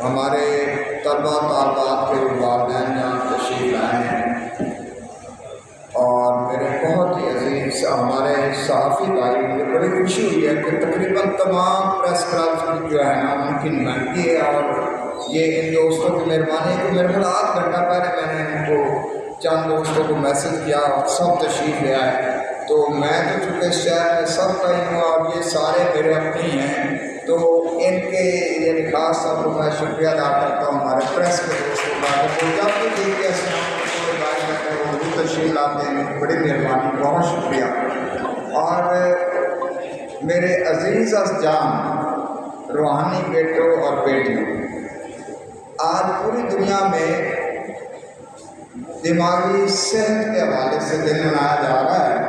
ہمارے طلبہ طالبات کے والدین یہاں تشریف لائے ہیں، اور میرے بہت ہی عزیز ہمارے صحافی بھائی، مجھے بڑی خوشی ہوئی ہے کہ تقریباً تمام پریس کلبس کی جو ہے نا ان کی نمائندگی ہے، اور یہ ان دوستوں کی مہربانی ہے کہ میرے خیال آدھ گھنٹہ پہلے میں نے ان کو چند دوستوں کو میسج کیا اور سب تشریف لے آئے۔ تو میں تو چونکہ اس شہر میں سب کا ہی ہوں اور یہ سارے میرے اپنے ہی ہیں، تو ان کے یعنی خاص طور پر میں شکریہ ادا کرتا ہوں ہمارے پریس کے دوستوں کا، تو جب بھی دیکھ کے تشریف لاتے ہیں، بڑی مہربانی، بہت شکریہ۔ اور میرے عزیز جان روحانی بیٹوں اور بیٹیوں، آج پوری دنیا میں دماغی صحت کے حوالے سے دن منایا جا رہا ہے،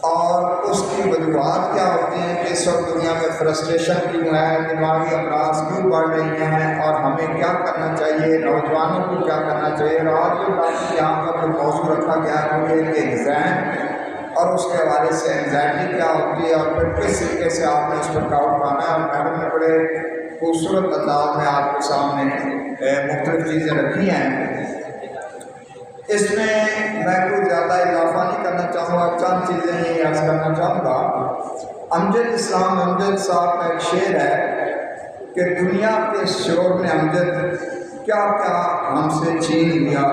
اور اس کی وجوہات کیا ہوتی ہیں کہ اس وقت دنیا میں فرسٹریشن کیوں ہے، دماغی امراض کیوں بڑھ رہی ہیں، اور ہمیں کیا کرنا چاہیے، نوجوانوں کو کیا کرنا چاہیے۔ اور آج جو یہاں پر جو موضوع رکھا گیا ہے وہ یہ کہ ایگزام اور اس کے حوالے سے انزائٹی کیا ہوتی ہے، اور پھر کس طریقے سے آپ نے اس پر قابو پانا ہے۔ اور میڈم نے بڑے خوبصورت انداز میں آپ کے سامنے مختلف چیزیں رکھی ہیں۔ اس میں کوئی زیادہ اضافہ نہیں کرنا چاہوں گا، چند چیزیں ہی عرض کرنا چاہوں گا۔ امجد اسلام امجد صاحب کا ایک شعر ہے کہ دنیا کے شور میں امجد کیا کیا ہم سے چھین لیا،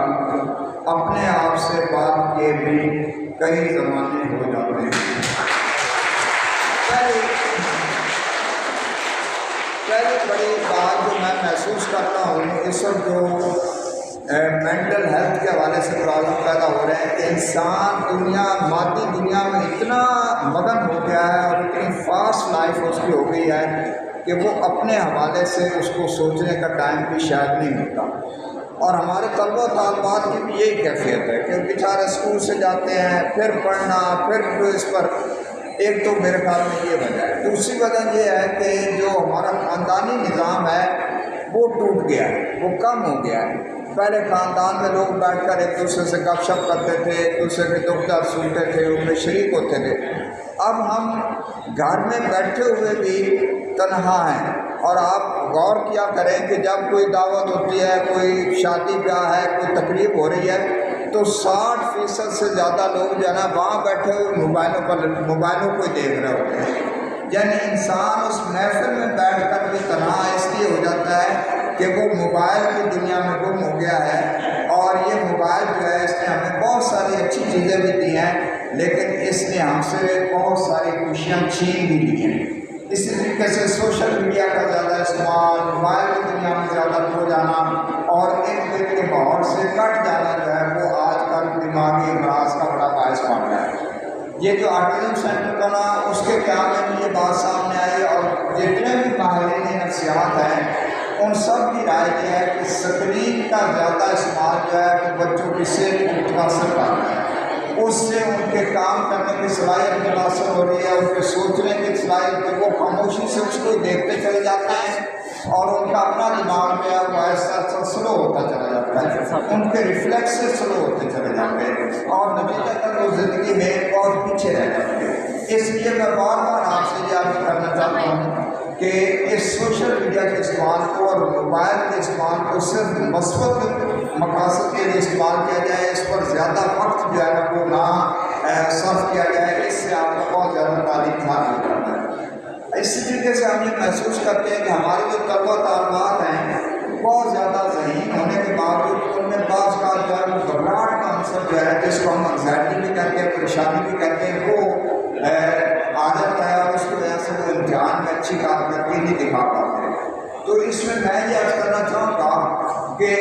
اپنے آپ سے بات کیے بھی کئی زمانے ہو جاتے ہیں۔ پہلی بڑی بات جو میں محسوس کرتا ہوں اس وقت جو مینٹل ہیلتھ کے حوالے سے پرابلم پیدا ہو رہے ہیں کہ انسان دنیا مادی دنیا میں اتنا مگن ہو گیا ہے اور اتنی فاسٹ لائف اس کی ہو گئی ہے کہ وہ اپنے حوالے سے اس کو سوچنے کا ٹائم بھی شاید نہیں ملتا۔ اور ہمارے طلبہ طالبات کی بھی یہی کیفیت ہے کہ بیچارے اسکول سے جاتے ہیں، پھر پڑھنا، پھر اس پر ایک تو میرے خیال میں یہ وجہ ہے۔ دوسری وجہ یہ ہے کہ جو ہمارا خاندانی نظام ہے وہ ٹوٹ گیا ہے، وہ کم ہو گیا ہے۔ پہلے خاندان میں لوگ بیٹھ کر ایک دوسرے سے گپ شپ کرتے تھے، ایک دوسرے کے دکھ درد سنتے تھے، ان میں شریک ہوتے تھے۔ اب ہم گھر میں بیٹھے ہوئے بھی تنہا ہیں، اور آپ غور کیا کریں کہ جب کوئی دعوت ہوتی ہے، کوئی شادی بیاہ ہے، کوئی تقریب ہو رہی ہے، تو 60% سے زیادہ لوگ جو ہے نا وہاں بیٹھے ہوئے موبائلوں کو ہی دیکھ رہے ہوتے ہیں۔ یعنی انسان اس محفل میں بیٹھ کر بھی تنہا اس لیے ہو جاتا ہے کہ وہ موبائل کی دنیا میں گم ہو گیا ہے۔ اور یہ موبائل جو ہے اس نے ہمیں بہت ساری اچھی چیزیں بھی دی ہیں، لیکن اس نے ہم سے بہت ساری خوشیاں چھین بھی لی ہیں۔ اسی طریقے سے سوشل میڈیا کا زیادہ استعمال، موبائل کی دنیا میں زیادہ کھو جانا اور ایک دل کے ماحول سے کٹ جانا جو ہے وہ آج کل دماغی امراض کا بڑا باعث بن رہا ہے۔ یہ جو آٹزم سینٹر بنا اس کے قیام میں بھی یہ بات سامنے آئی، اور جتنے بھی ماہرین نفسیات ہیں ان سب کی رائے یہ ہے کہ اسکرین کا زیادہ استعمال جو ہے وہ بچوں کی صحت کو متاثر کر رہا ہے۔ اس سے ان کے کام کرنے کی صلاحیت متاثر ہو رہی ہے، ان کے سوچنے کی صلاحیت کو وہ خاموشی سے اس کو دیکھتے چلے جاتے ہیں، اور ان کا اپنا دماغ جو ہے وہ ایسا سلو ہوتا چلا جاتا ہے، ان کے ریفلیکس سے سلو ہوتے چلے جاتے ہیں، اور نتیجتاً وہ زندگی میں بہت پیچھے رہ جاتے ہیں۔ اس لیے میں بار بار آپ سے یہ عرض کرنا چاہتا ہوں کہ اس سوشل میڈیا کے استعمال کو اور موبائل کے استعمال کو صرف مثبت مقاصد کے لیے استعمال کیا جائے، اس پر زیادہ وقت جو ہے نا وہ نہ صرف کیا جائے، اس سے آپ کو بہت زیادہ تعلیم حاصل کرنا ہے۔ اسی طریقے سے ہم یہ محسوس کرتے ہیں کہ ہمارے جو طلبہ طالبات ہیں بہت زیادہ ذہین ہونے کے باوجود ان میں بعض کا جو ہے وہ گھبراہٹ کا عنصر جو ہے جس کو ہم انزائٹی بھی کہتے ہیں، پریشانی بھی کہتے ہیں، وہ آ جاتا ہے، اور اس کی وجہ سے وہ امتحان میں اچھی کارکردگی نہیں دکھا پاتے۔ تو اس میں یہ عرض کرنا چاہوں گا کہ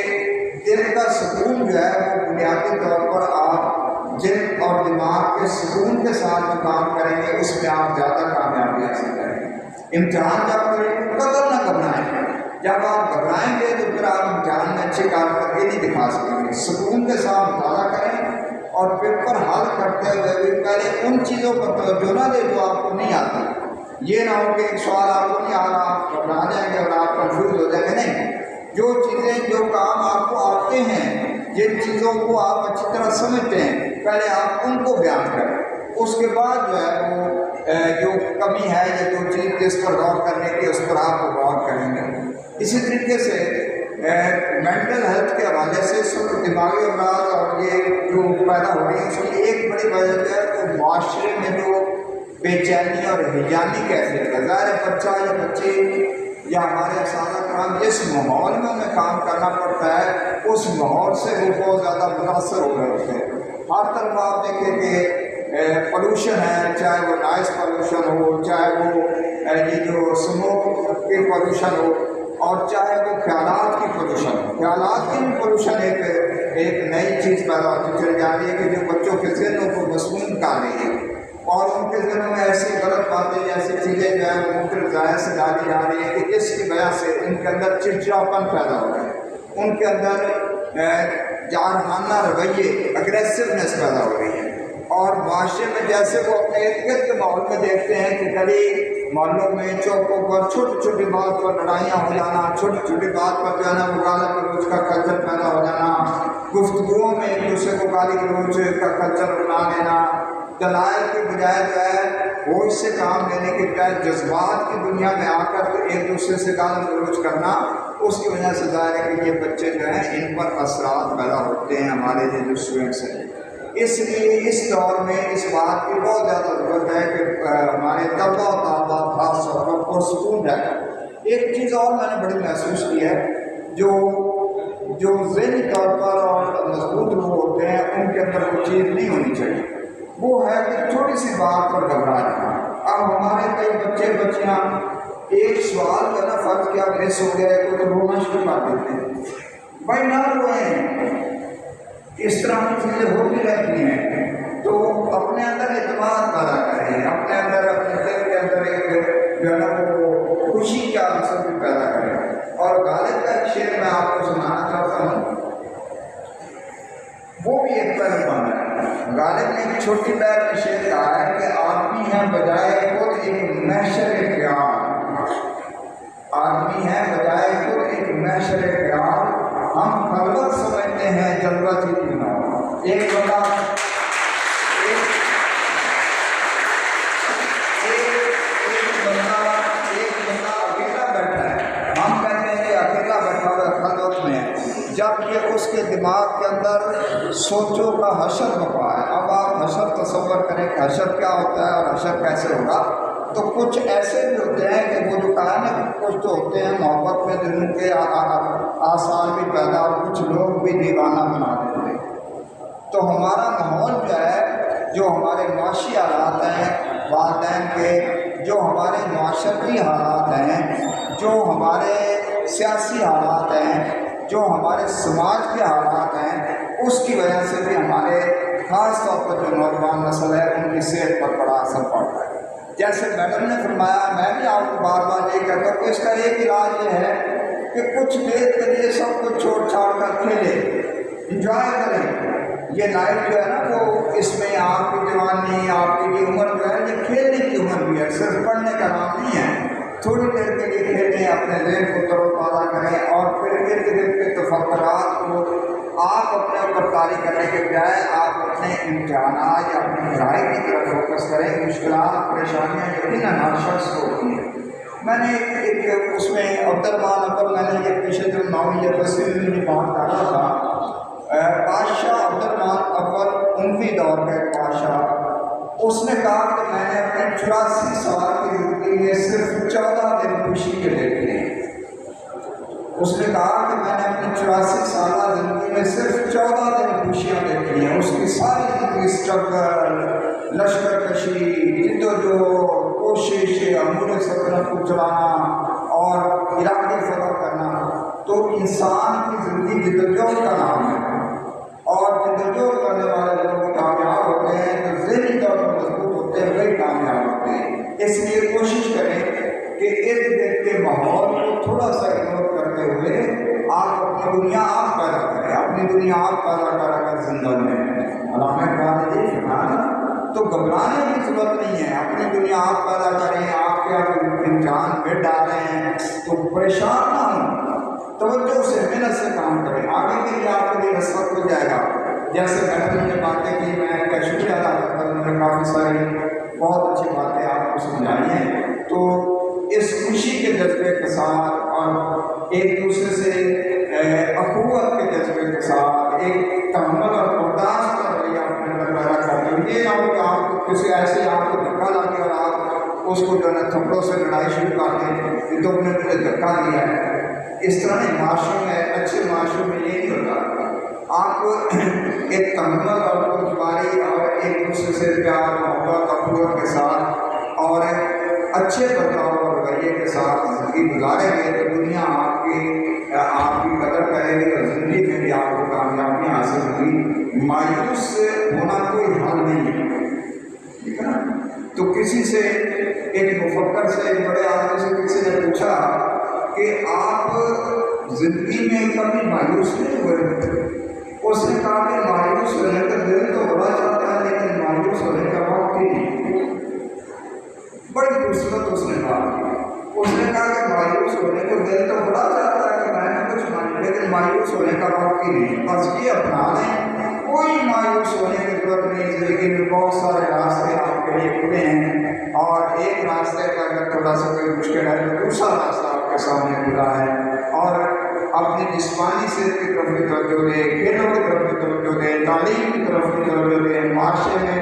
دل کا سکون جو ہے وہ بنیادی طور پر آپ دل اور دماغ کے سکون کے ساتھ جو کام کریں گے اس میں آپ زیادہ کامیابی حاصل کریں گے۔ امتحان جب کریں قدر نہ گھبرائیں، جب آپ گھبرائیں گے تو پھر آپ امتحان میں اچھی کارکردگی نہیں دکھا سکیں گے۔ سکون کے ساتھ مطالعہ کریں، اور پیپر حل کرتے ہوئے بھی پہلے ان چیزوں پر توجہ نہ دیں جو آپ کو نہیں آتی۔ یہ نہ ہو کہ ایک سوال آپ کو نہیں آ رہا، آپ گھبرا جائیں گے اور آپ کنفیوز ہو جائیں گے۔ نہیں، جو چیزیں جو کام آپ کو آتے ہیں، جن چیزوں کو آپ اچھی طرح سمجھتے ہیں، پہلے آپ ان کو بیان کریں، اس کے بعد جو ہے وہ جو کمی ہے یا جو چیز جس پر غور کرنے کی اس پر آپ غور کریں گے۔ اسی طریقے سے مینٹل ہیلتھ کے حوالے سے اس وقت دماغی امراض اور یہ جو پیدا ہو رہی ہے اس کی ایک بڑی وجہ جو ہے تو معاشرے میں جو بے چینی اور ہیجانی کیفیت ہے۔ ظاہر ہے بچہ یا بچی یا ہمارے اساتذہ کرام جس ماحول میں ہمیں کام کرنا پڑتا ہے اس ماحول سے وہ بہت زیادہ متاثر ہو رہے ہوتے ہیں۔ ہر طرف آپ دیکھیں کہ پولوشن ہے، چاہے وہ نائز پولوشن ہو، چاہے وہ یہ جو اسموک کی پولوشن ہو، اور چاہے وہ خیالات کی پولوشن ہو۔ خیالات کی پولوشن ایک نئی چیز پیدا ہوتی چلی جا رہی ہے کہ جو بچوں کے ذہنوں کو مسموم کر رہی ہے، اور ان کے ذہنوں میں ایسی غلط باتیں ایسی چیزیں جو ہے وہ مختلف ذرائع سے ڈالی جا رہی ہیں کہ جس کی وجہ سے ان کے اندر چڑچڑاپن پیدا ہو رہا ہے، ان کے اندر جارحانہ رویے اگریسونیس پیدا ہو رہی ہے، اور معاشرے میں جیسے وہ اپنے ارد گرد کے ماحول میں دیکھتے ہیں کہ گلی محلوں میں چوکوں پر چھوٹی چھوٹی بات پر لڑائیاں ہو جانا، چھوٹی چھوٹی بات پر جو ہے نا وہ گالی گلوچ کا کلچر پیدا ہو جانا، گفتگوؤں میں ایک دوسرے کو گالی گلوچ کا کلچر بنا دینا، دلائل کی بجائے جو ہے ہوش سے کام لینے کے بجائے جذبات کی دنیا میں آ کر ایک دوسرے سے گالی گلوچ کرنا، اس کی وجہ سے ظاہر ہے کہ یہ بچے جو ہیں ان پر اثرات پیدا ہوتے ہیں ہمارے جو اسٹوڈنٹس ہیں۔ اس لیے اس دور میں اس بات کی بہت زیادہ ضرورت ہے کہ ہمارے طلبہ و طالبات خاص طور پر پرسکون رہیں۔ ایک چیز اور میں نے بڑی محسوس کی ہے، جو ذہنی طور پر اور مضبوط لوگ ہوتے ہیں ان کے اندر وہ چیز نہیں ہونی چاہیے، وہ ہے کہ چھوٹی سی بات پر گھبرا جانا۔ اب ہمارے کئی بچے بچیاں ایک سوال کا نا فرض کیا مس ہو گیا ہے تو رونا شروع کر دیتے ہیں۔ بھائی نہ روئیں، اس طرح کی چیزیں ہوتی رہتی ہیں، تو اپنے اندر اعتماد پیدا کریں، اپنے اندر اپنے دل کے اندر ایک جو ہے نا وہ خوشی کا عنصر بھی پیدا کریں۔ اور غالب کا ایک شعر میں آپ کو سنانا چاہتا ہوں، وہ بھی ایک پہلوان ہے۔ غالب نے ایک چھوٹی بیر میں شعر کہا ہے کہ آدمی ہے بجائے خود ایک محشر خیال، آدمی ہے بجائے خود ایک محشر خیال، ہم خلوت سمجھتے ہیں جلوت ہی کیوں نہ ہو۔ ایک بندہ اکیلا بیٹھا ہے، ہم کہتے ہیں کہ اکیلا بیٹھا ہوا خلوت میں ہے، جبکہ اس کے دماغ کے اندر سوچوں کا حشر بپا ہے۔ اب آپ حشر تصور کریں کہ حشر کیا ہوتا ہے اور حشر کیسے ہوگا، تو کچھ ایسے بھی ہوتے ہیں کہ وہ جو کہا نا کچھ تو ہوتے ہیں محبت میں جن کے آثار بھی پیدا، اور کچھ لوگ بھی دیوانہ بنا دیتے ہیں۔ تو ہمارا ماحول جو ہے، جو ہمارے معاشی حالات ہیں والدین کے، جو ہمارے معاشرتی حالات ہیں، جو ہمارے سیاسی حالات ہیں، جو ہمارے سماج کے حالات ہیں، اس کی وجہ سے بھی ہمارے خاص طور پر جو نوجوان نسل ہے ان کی صحت پر بڑا اثر پڑتا ہے۔ جیسے میڈم نے فرمایا، میں بھی آپ کو بار بار یہ کہتا ہوں کہ اس کا ایک علاج یہ ہے کہ کچھ دیر کے لیے سب کچھ چھوڑ چھاڑ کر کھیلیں، انجوائے کریں۔ یہ لائف جو ہے نا وہ اس میں آپ کی جوانی، آپ کی یہ عمر جو ہے یہ کھیلنے کی عمر بھی ہے، صرف پڑھنے کا نام نہیں ہے۔ تھوڑی دیر کے لیے کھیلیں، اپنے ذہن کو تر و تازہ کریں، اور پھر ارد گرد کے تفکرات کو آپ اپنے اوپر طاری کرنے کے بجائے آپ اپنے امتحانات یا اپنی پڑھائی کی طرف فوکس کریں۔ مشکلات پریشانیاں یقیناً ہر شخص کو ہوتی ہیں۔ میں نے ایک اس میں عبدالرحمٰن اول میں نے یہ پیشے جو نامی یا تصویر میں بات کر رہا تھا، بادشاہ عبدالرحمٰن اول اموی دور کا ایک بادشاہ، اس نے کہا کہ میں نے اپنے 84 سال کی زندگی میں صرف 14 دن خوشی کے دیکھے ہیں۔ اس نے کہا کہ میں نے اپنی 84 سالہ زندگی میں صرف 14 دن خوشیاں دیکھی ہیں، اس کی ساری زندگی اسٹرگل، لشکر کشی، جدوجہد، کوشش، امور سلطنت کو چلانا اور عراقی فتح کرنا۔ تو انسان کی زندگی جدوجہد کا نام ہے، اور جدوجہد کرنے والے لوگ کامیاب ہوتے ہیں، جو ذہنی طور پر مضبوط ہوتے ہیں وہی کامیاب ہوتے ہیں۔ اس لیے کوشش کریں کہ ارد گرد کے ماحول کو تھوڑا سا اگنور کرتے ہوئے آپ اپنی دنیا آپ پیدا کریں، اپنی دنیا آپ پیدا کر زندہ میں علامہ اقبال نے فرمایا، تو گھبرانے کی ضرورت نہیں ہے، اپنی دنیا آپ پیدا کریں۔ آپ کے امتحان پہ ڈال رہے ہیں تو پریشان نہ ہوں، توجہ سے محنت سے کام کریں، آگے کے لیے آپ کے لیے رستہ کھل جائے گا۔ جیسے میں نے باتیں کی، میں کا شکریہ ادا کرتا ہوں، میں کافی ساری بہت اچھی باتیں آپ کو سمجھائی ہیں. تو اس خوشی کے جذبے کے ساتھ اور ایک دوسرے سے اخوت کے جذبے کے ساتھ ایک تحمل اور برداشت کا رویہ اپنے اندر پیدا کرتے ہیں. یہ نہ ہو کہ آپ کو کسی ایسے آپ کو دھکا لگے اور آپ اس کو جو ہے نا تھپڑوں سے لڑائی شروع کر دیں کہ تم نے مجھے دھکا دیا ہے. اس طرح معاشروں میں اچھے معاشروں میں یہ نہیں ہوتا. آپ ایک تحمل اور خوشگواری اور ایک دوسرے سے پیار محبت اخوت کے ساتھ اور اچھے برتاؤ اور رویے کے ساتھ زندگی گزاریں گے تو دنیا آپ کی قدر کرے گی اور زندگی میں بھی آپ کو کامیابیاں حاصل ہوگی. مایوس ہونا کوئی حل نہیں ہے. ٹھیک ہے نا. تو کسی سے ایک مفکر سے ایک بڑے آدمی سے کسی نے پوچھا کہ آپ زندگی میں کبھی مایوس نہیں ہوئے؟ اس نے کہا کہ مایوس ہونے کا دل تو بڑا چاہتا ہے لیکن مایوس ہونے کا وقت ہی نہیں. بڑی خوبصورت اس نے بات کی. اس نے کہا کہ مایوس ہونے کا دل تو بڑا چاہتا ہے کہ میں نے کچھ مانی لیکن مایوس ہونے کا وقت ہی نہیں. بس یہ اپنا لیں, کوئی مایوس ہونے کی ضرورت نہیں. زندگی میں بہت سارے راستے آپ کے لیے کھلے ہیں اور ایک راستے کا اگر تھوڑا سا کوئی مشکل ہے تو دوسرا راستہ آپ کے سامنے کھلا ہے. اور اپنی جسمانی صحت کی طرف بھی توجہ دیں, کھیلوں کی طرف بھی توجہ دیں, تعلیم کی طرف بھی توجہ دیں, معاشرے میں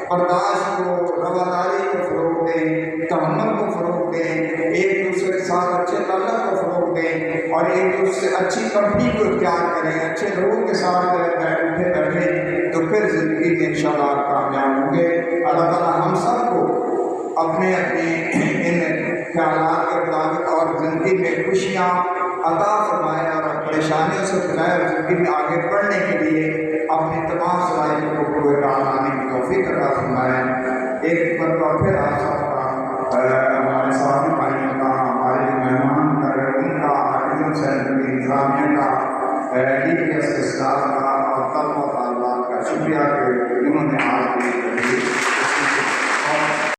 برداشت کو, رواداری کو فروغ دیں, تحمل کو فروغ دیں, ایک دوسرے کے ساتھ اچھے تعلق کو فروغ دیں اور ایک دوسرے سے اچھی کمپنی کو اختیار کریں, اچھے لوگوں کے ساتھ اٹھے بیٹھیں تو پھر زندگی میں انشاءاللہ آپ کامیاب ہوں گے. اللہ تعالیٰ ہم سب کو اپنے ان خیالات کے مطابق اور زندگی میں خوشیاں عطا فرمائے اور پریشانیوں سے بچائے اور زندگی میں آگے بڑھنے کے لیے اپنی تمام صلاحیتوں کو پورے کام لانے کی توفیق عطا فرمائے. ایک مرتبہ پھر آپ سب کا ہمارے ساتھی بھائیوں کا, ہمارے مہمان کا, ان کا, عزم سے انتظامیہ کا